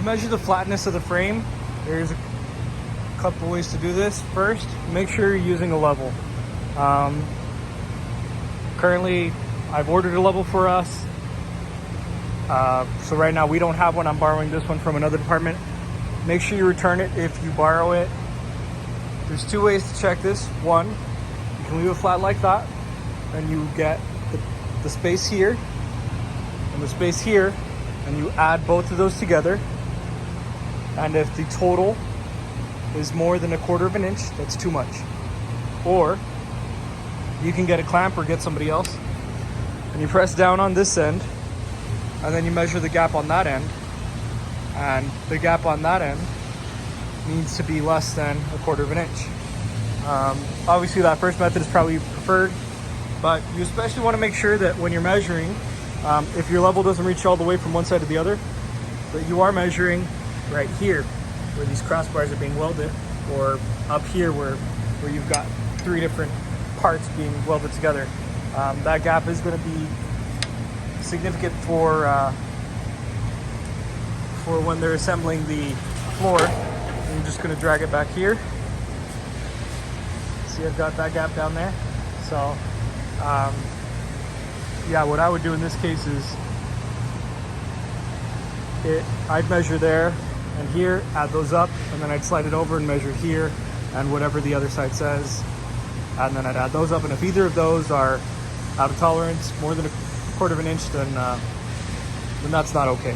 measure the flatness of the frame, there's a couple ways to do this. First, make sure you're using a level. Currently, I've ordered a level for us. So right now we don't have one. I'm borrowing this one from another department. Make sure you return it if you borrow it. There's two ways to check this. One, you can leave it flat like that, and you get the space here and the space here, and you add both of those together. And if the total is more than 1/4 inch, that's too much. Or you can get a clamp or get somebody else, and you press down on this end, and then you measure the gap on that end, and the gap on that end needs to be less than 1/4 inch. Obviously that first method is probably preferred, but you especially want to make sure that when you're measuring, if your level doesn't reach all the way from one side to the other, that you are measuring right here where these crossbars are being welded, or up here where you've got 3 different parts being welded together. That gap is going to be significant for when they're assembling the floor. I'm just going to drag it back here. See, I've got that gap down there. So yeah, what I would do in this case is I'd measure there and here, add those up, and then I'd slide it over and measure here and whatever the other side says, and then I'd add those up. And if either of those are out of tolerance, more than 1/4 inch, then that's not okay.